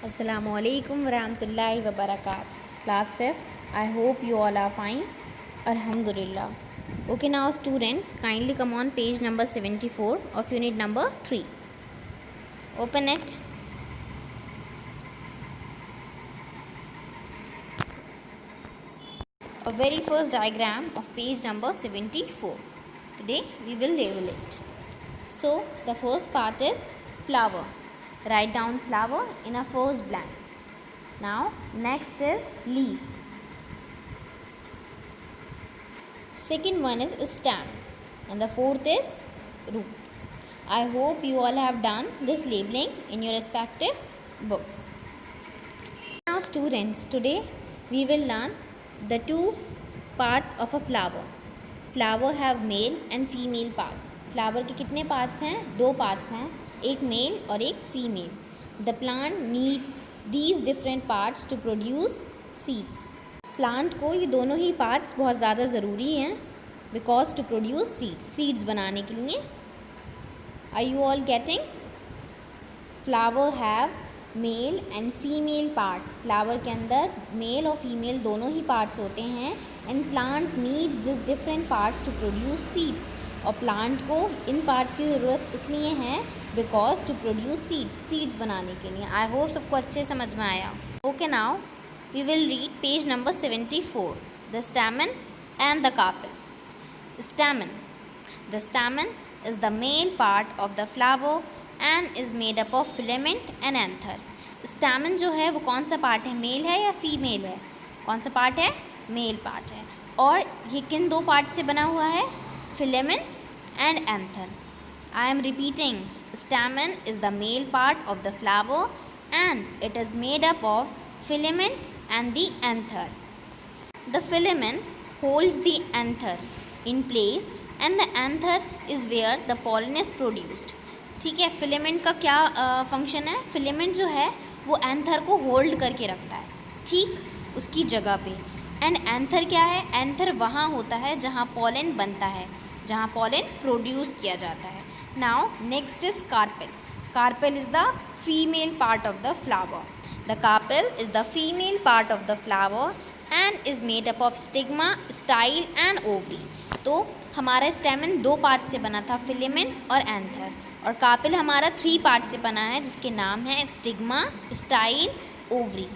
Assalamualaikum warahmatullahi wabarakatuh. Class 5th. I hope you all are fine. Alhamdulillah. Okay, now students, kindly come on page number 74 of unit number 3. Open it. A very first diagram of page number 74. Today we will label it. So the first part is flower. Write down flower in a first blank. Now next is leaf. Second one is stem, and the fourth is root. I hope you all have done this labeling in your respective books. Now students, today we will learn the two parts of a flower. Flower have male and female parts. Flower के कितने parts हैं? दो parts हैं, एक mail और एक female. The plant needs these different parts to produce seeds. Plant को ये दोनों ही पार्ट्स बहुत ज़्यादा ज़रूरी हैं बिकॉज टू प्रोड्यूस सीड्स बनाने के लिए. Are you all getting? Flower have male and female part. Flower के अंदर मेल और फीमेल दोनों ही पार्ट्स होते हैं and plant needs this different parts to produce seeds. और प्लांट को इन पार्ट्स की ज़रूरत इसलिए है बिकॉज टू प्रोड्यूस सीड्स बनाने के लिए. आई होप सबको अच्छे समझ में आया. Okay, now we will read page number 74, the stamen and the carpel. Stamen. The stamen is the male part of the flower and is made up of filament and anther. stamen जो है वो कौन सा part है? Mail है या female है? कौन सा पार्ट है? मेल पार्ट है. और ये किन दो पार्ट से बना हुआ है? filament and anther. I am repeating. Stamen is the male part of the flower and it is made up of filament and the anther. The filament holds the anther in place and the anther is where the pollen is produced. ठीक है, filament का क्या function है? Filament जो है वो anther को hold करके रखता है, ठीक उसकी जगह पे. एंड एंथर क्या है? एंथर वहाँ होता है जहाँ पॉलन बनता है, जहाँ पॉलन प्रोड्यूस किया जाता है. Now next is carpel. Carpel is the female part of the flower. The carpel is the female part of the flower and is made up of stigma, style and ovary. तो हमारा स्टेमन दो part से बना था, filament और anther. और carpel हमारा 3 part से बना है जिसके नाम है stigma, style, ovary.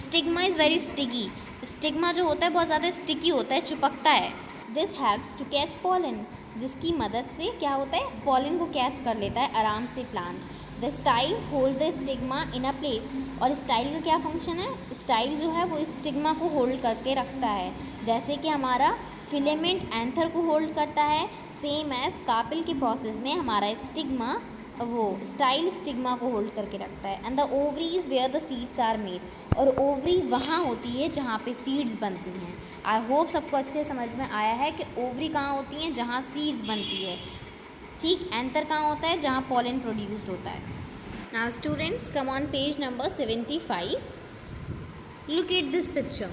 Stigma is very sticky. Stigma जो होता है बहुत ज़्यादा स्टिकी होता है, चिपकता है. This helps to catch pollen. जिसकी मदद से क्या होता है? पॉलन को कैच कर लेता है आराम से plant. The style hold the stigma in a place. और स्टाइल का क्या फंक्शन है? स्टाइल जो है वो स्टिग्मा को होल्ड करके रखता है, जैसे कि हमारा फिलेमेंट एंथर को होल्ड करता है. सेम एज कार्पेल के प्रोसेस में हमारा स्टिग्मा वो स्टाइल स्टिग्मा को होल्ड करके रखता है. And the ovary is where the seeds are made. और ओवरी वहाँ होती है जहाँ पे सीड्स बनती हैं. आई होप सबको अच्छे समझ में आया है कि ओवरी कहाँ होती हैं? जहाँ सीड्स बनती है. ठीक, एंथर कहाँ होता है? जहाँ पॉलन प्रोड्यूस्ड होता है. Now students, come on page number 75. Look at this picture.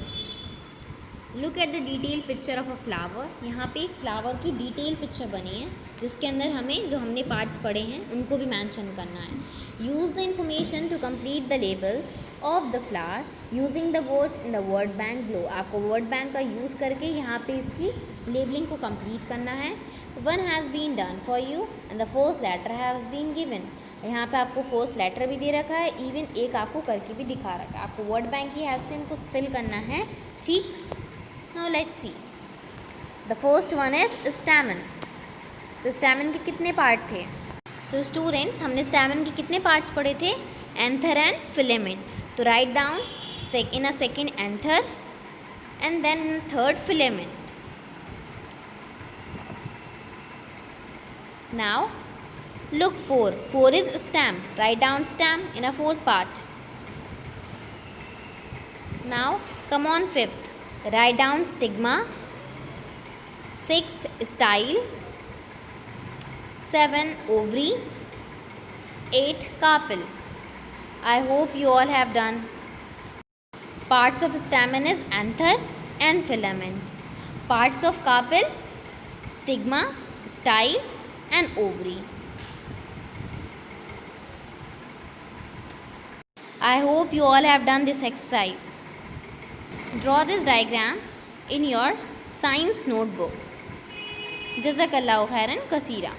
Look at the detailed picture of a flower. यहाँ पे एक फ्लावर की डिटेल पिक्चर बनी है जिसके अंदर हमें जो हमने पार्ट्स पढ़े हैं उनको भी मेंशन करना है. Use the information to complete the labels of the flower using the words in the word bank below. आपको वर्ड बैंक का यूज़ करके यहाँ पे इसकी लेबलिंग को कंप्लीट करना है. One has been done for you and the first letter has been given. यहाँ पे आपको फर्स्ट लेटर भी दे रखा है, इवन एक आपको करके भी दिखा रखा है. आपको वर्ड बैंक की हेल्प से इनको फिल करना है. ठीक, now let's see. The first one is stamen. तो स्टैमन के कितने पार्ट थे? सो स्टूडेंट्स, हमने स्टैमन के कितने पार्ट्स पढ़े थे? Anther and filament. तो write down in a second anther and then third filament. Now look 4 is stem. Write down stem in a 4th part. Now come on 5th. Write down stigma. 6th style. 7 ovary. 8 carpel. I hope you all have done. Parts of stamen is anther and filament. Parts of carpel, stigma, style and ovary. I hope you all have done this exercise. Draw this diagram in your science notebook. Jazakallahu khairan kasira.